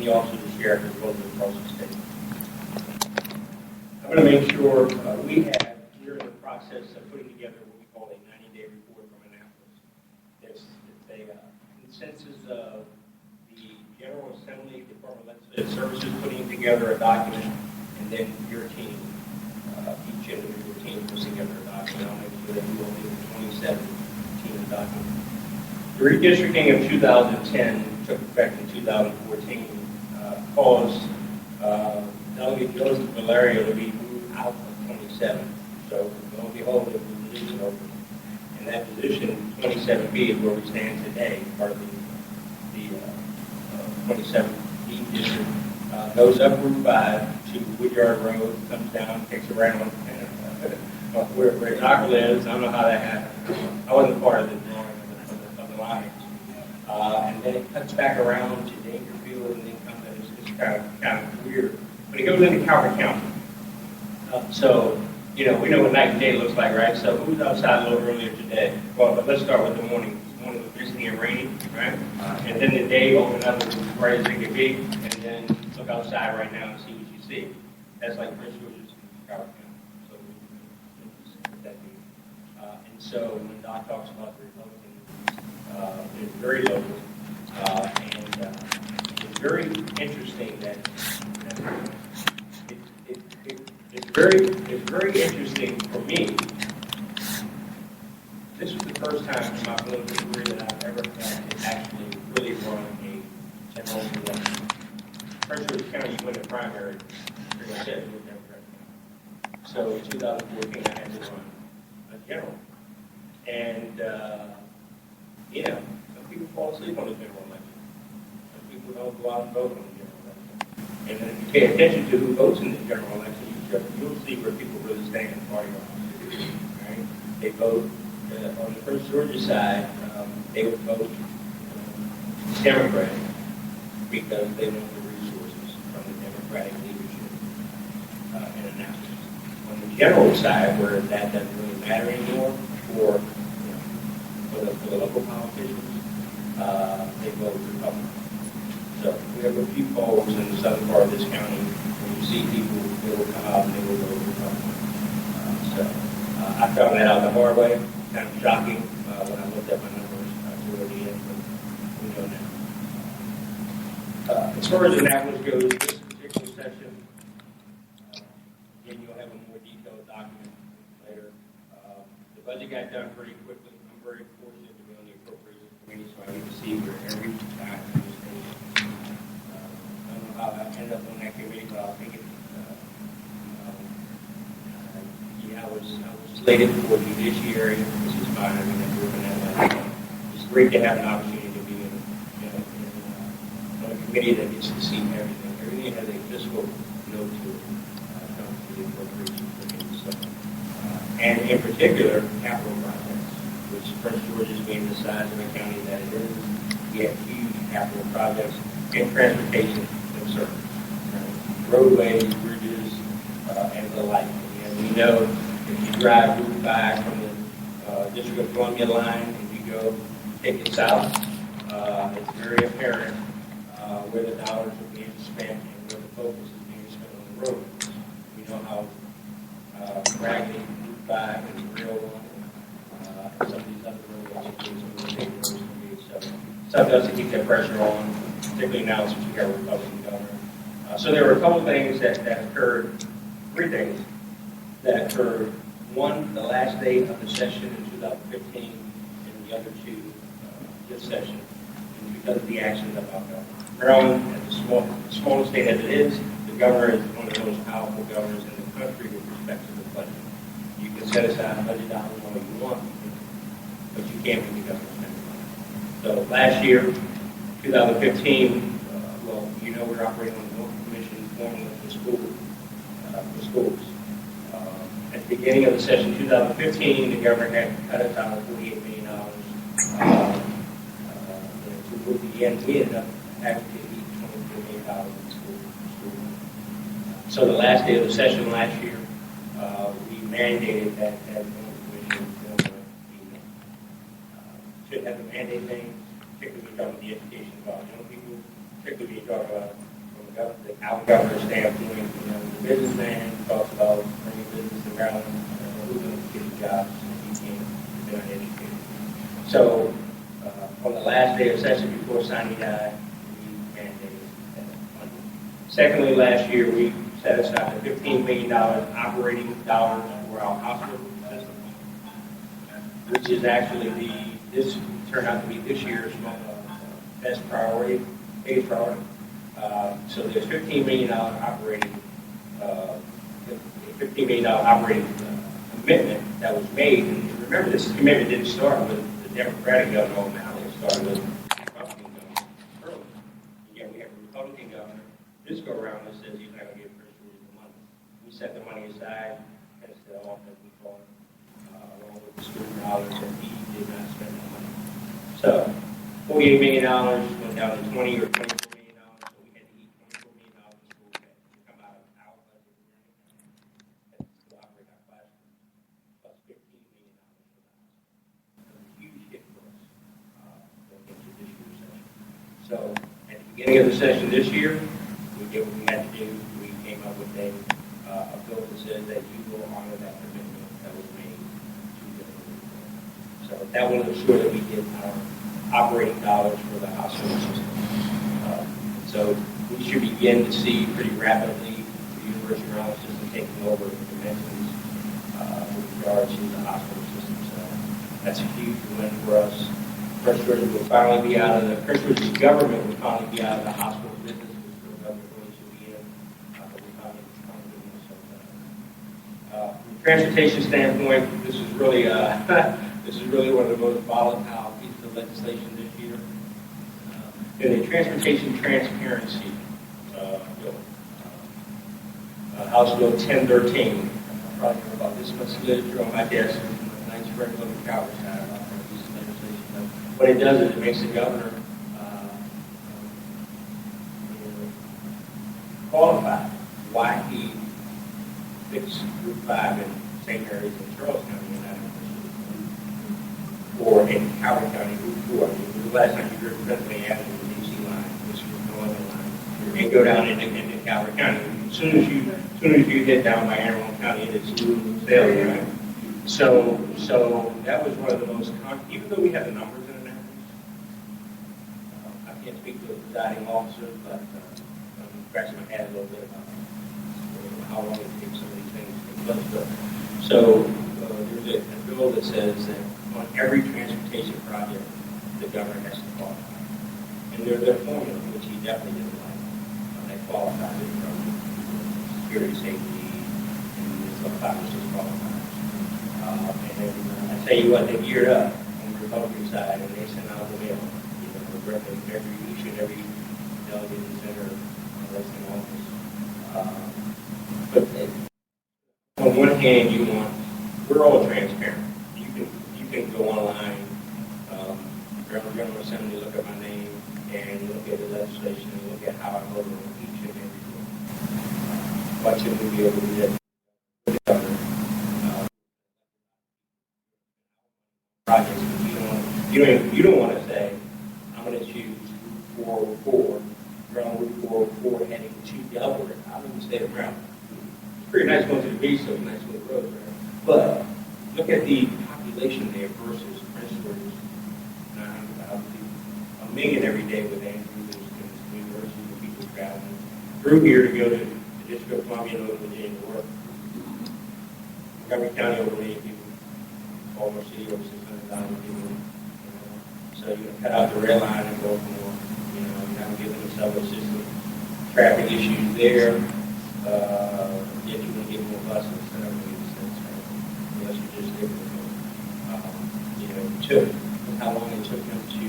the Office of the Sheriff as well as across the state. I'm going to make sure we're in the process of putting together what we call a 90-day report from Annapolis. It's a consensus of the General Assembly, Department of Legislative Services putting together a document, and then your team, each individual team puts together a document. I'll make sure that we will leave the 2017 document. The redistricting of 2010 took effect in 2014, caused Delegate Joseph Valerio to be moved out of 27. So, lo and behold, there was a position open. And that position, 27B, is where we stand today, part of the 27B district. Goes up Route 5 to Woodyard Road, comes down, takes around, and where Doc lives. I don't know how that happened. I wasn't part of the drawing of the lines. And then it cuts back around to Dangerfield, and then comes in. It's kind of weird. But it goes into Calvert County. So, we know what night and day looks like, right? So who was outside a little earlier today? Well, but let's start with the morning. This morning was misty and rainy, right? And then the day opened up as bright as it could be, and then look outside right now and see what you see. That's like Prince George's Calvert County. And so when Doc talks about the Republicans, it's very local, and it's very interesting that it's very interesting for me. This was the first time in my political career that I've ever had to actually really run a general election. Prince George's County, you win the primary, pretty much said it was Democratic. So in 2014, I had to run a general. And, some people fall asleep on the general election. Some people don't go out and vote on the general election. And then if you pay attention to who votes in the general election, you'll see where people really stand in the party line. Right? They vote on the Prince Georgia side. They would vote Democratic because they want the resources from the Democratic leadership in Annapolis. On the general side, where that doesn't really matter anymore, for the local politicians, they vote Republican. So we have a few polls in the southern part of this county where you see people, they will come out and they will vote Republican. I found that out the hard way, kind of shocking when I looked at my numbers toward the end, but we know now. As far as Annapolis goes, this particular session, again, you'll have a more detailed document later. The budget got done pretty quickly. I'm very fortunate to be on the appropriations committee, so I get to see where every time I don't know how I ended up on that committee, but I'll take it. I was slated for judiciary, which is fine. I mean, I'm working at that. It's great to have an opportunity to be on a committee that gets to see everything. Everything has a fiscal note to it. Comes to the appropriations committee. So, and in particular, capital projects, which Prince George being the size of a county that it is, we have huge capital projects in transportation and service, roadways, bridges, and the like. And we know if you drive Route 5 from the District of Columbia line and you go take it south, it's very apparent where the dollars are being spent and where the focus is being spent on the roads. We know how raggedy Route 5 and Rail 1 and some of these other roads some of the big roads can be. So something else to keep that pressure on, particularly now since you got a Republican governor. So there were a couple things that occurred, three things that occurred. One, the last day of the session in 2015, and the other two, this session, because of the actions of our governor. Maryland, as the smallest state as it is, the governor is one of the most powerful governors in the country with respect to the budget. You can set aside budget dollars all you want, but you can't make the governor spend money. So last year, 2015, we're operating on the local commission formula for schools. At the beginning of the session 2015, the governor had cut us out of $48 million to move the end. We ended up having to eat $24 million in school. So the last day of the session last year, we mandated that local commission formula be met. Should have a mandate thing, particularly talking about the education of our young people, particularly talking about our governor's standpoint, the businessman talks about bringing business to Maryland, who's going to get jobs if you can't, if they're uneducated. So, on the last day of session before Sonny died, we mandated that funding. Secondly, last year we set aside $15 million operating dollars for our hospital system, which is actually this turned out to be this year's best priority, biggest priority. So there's $15 million operating commitment that was made. And remember, this commitment didn't start with the Democratic governor now. It started with the Republican governor earlier. Again, we have a Republican governor this go around that says he's not going to give Chris Rudy the money. We set the money aside, as the office we call it, along with the student dollars that he did not spend the money. So $48 million went down to 20 or 24 million dollars, so we had to eat $24 million in school debt to come out of our budget to operate our classroom, plus $15 million for the house. It was a huge hit for us going into this year's session. So at the beginning of the session this year, we did what we had to do. We came up with a bill that says that you will honor that commitment that was made to the So that will ensure that we get our operating dollars for the hospital system. So we should begin to see pretty rapidly the University of Maryland system taking over the dimensions with regards to the hospital system. So that's a huge win for us. First Georgia will finally be out of the First Georgia government will finally be out of the hospital business, which the government really should be in. We finally doing this. From a transportation standpoint, this is really one of the most volatile pieces of legislation this year. In the transportation transparency bill, House Bill 1013. I probably know about this much literature on my desk. Nice spread on the couch side about that piece of legislation. But what it does is it makes the governor qualify why he fixed Route 5 in St. Mary's and Charles County and not or in Howard County, Route 4. The last time you drove Pennsylvania Avenue, the DC line, which was the northern line, and go down into Howard County. As soon as you hit down by Anne Arundel County, it's smooth sailing, right? So that was one of the most, even though we have the numbers in it now, I can't speak to the presiding officer, but I'm scratching my head a little bit about how long it takes some of these things to take place. So there's a bill that says that on every transportation project, the governor has to qualify. And their formula, which he definitely didn't like, they qualified it from security, safety, and some factors qualifiers. And then, I tell you what, they geared up on the Republican side, and they sent out the mail. Each and every delegate and senator that's in office. But on one hand, we're all transparent. You can go online, General Assembly, look at my name, and look at the legislation, and look at how I voted on each and every bill. Why shouldn't we be able to do that? Projects, but you don't want to say, I'm going to choose 404, you're on Route 404 heading to Delaware. I live in the state of Maryland. It's pretty nice going to the beach, so it's nice little roads, right? But look at the population there versus Prince George's 900,000 people. A million every day with Andrews and University of people traveling through here to go to the District of Columbia and Northern Virginia to work. Montgomery County over 1 million people. Baltimore City over 600,000 people. So you're going to cut out the rail line and go for more. You're not giving the subway system traffic issues there. Yet you're going to get more buses. That doesn't make sense, right? Unless you just live with them. How long it took him to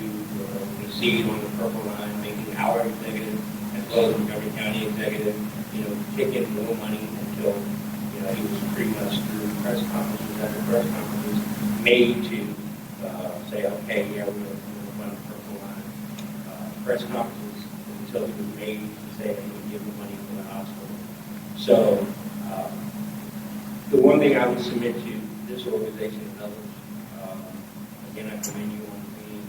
proceed on the purple line, making our executive as well as Montgomery County executive, taking more money until he was pretty much through press conferences after press conferences made to say, okay, yeah, we're going to run the purple line. Press conferences until it was made to say that he would give the money for the hospital. So the one thing I would submit to this organization and others, again, I commend you on being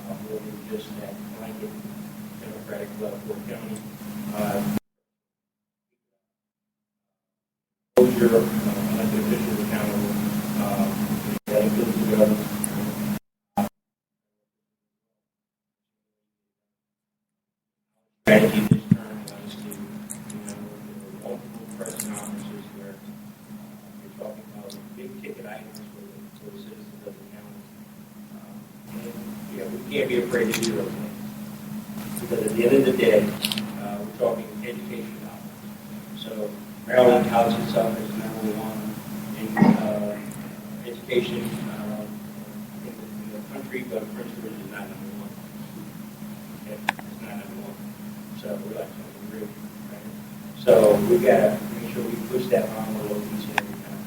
more than just that blanket Democrat Democratic Fort County. Hold your elected officials accountable. That includes the government. Strategy this term was to, multiple press conferences where you're talking about big ticket items for the citizens of the county. We can't be afraid to do those things. Because at the end of the day, we're talking education dollars. So Maryland touts itself as number one in education in the country, but Prince George is not number one. Okay? It's not number one. So we're like something real, right? So we've got to make sure we push that envelope each and every time.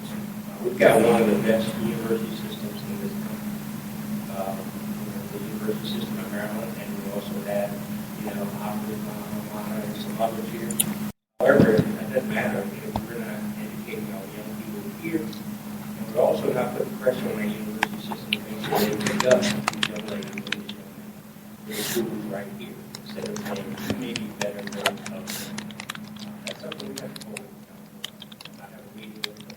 We've got one of the best university systems in this country. The university system in Maryland, and we also have, Oxford, Montana, and some others here. However, that doesn't matter if we're not educating our young people here, and we're also not putting pressure on our university system to make sure they pick up these young ladies and these young men. The schools right here, instead of saying you may be better than others. That's something we have to hold accountable. I have a meeting with the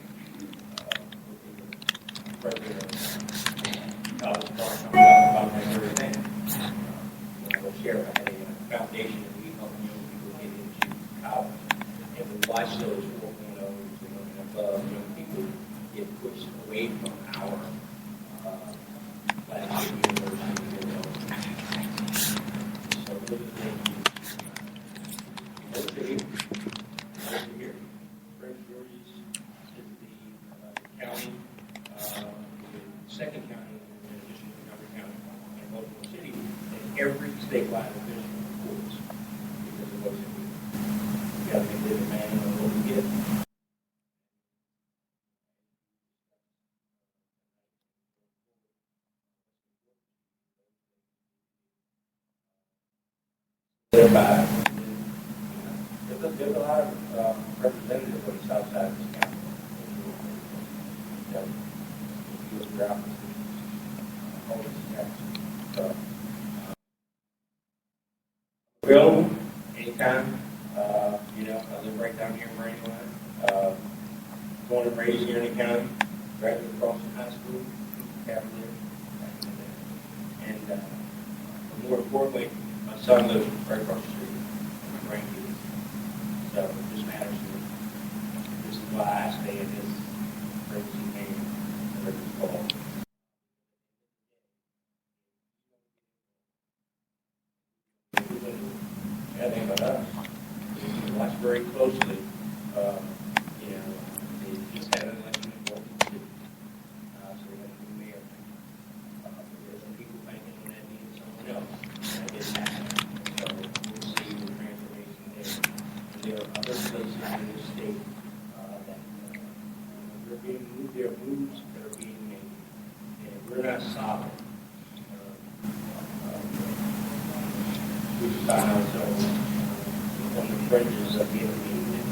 president of College Park coming up about that very thing. We'll share I had a foundation that we help young people get into college. And we watch those 4.0s and above young people get pushed away from our flagship university. So those are the things most are here. Prince George's is the county, the second county in addition to Montgomery County and Baltimore City, and every statewide official reports because of what's in here. We got to make the demand on what we get. There's a lot of representatives on the south side of this county. Available anytime. I live right down here in Brandywine. Born and raised here in the county. Graduated from Boston High School. Cavalier. And more importantly, my son lives right across the street. My grandkids. So it just matters to me. This is why I stay in this crazy name. Whatever it's called. Think about us. We watch very closely. They just had an election in Baltimore City. So we got a new mayor. There's some people banking on that being someone else. That didn't happen. So we'll see the transformation there. And there are other places in this state that they're being moved. There are moves that are being made. And we're not solid. We find ourselves on the fringes of being needed,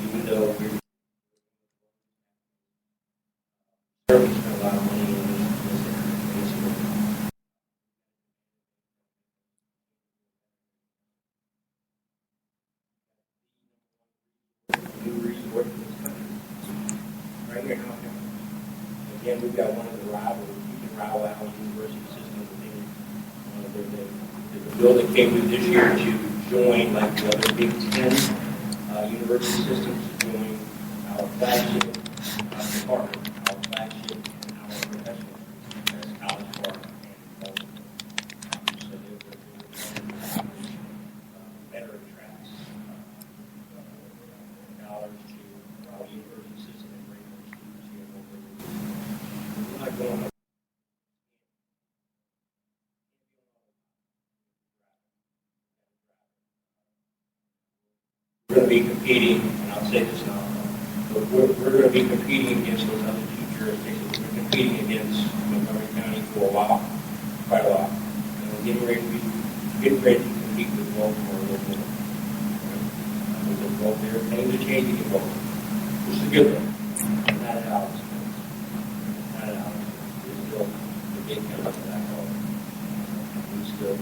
even though we're certainly spend a lot of money in this area. New resort in this country, right here in our county. Again, we've got one of the rivals. You can rival our university system within the bill that came through this year to join, like the other Big Ten university systems, to join our flagship department, our flagship and our professional, that's College Park and Baltimore. So they're better attracts dollars to our university system and bring more students here. We're not going up. We're going to be competing, and I'll say this now, but we're going to be competing against those other two jurisdictions. We're competing against Montgomery County for a while, quite a while. And we're getting ready to compete with Baltimore a little more. Because Baltimore, things are changing in Baltimore, which is a good thing. Not at ours. Not at ours. We're still the big county that I call it. We still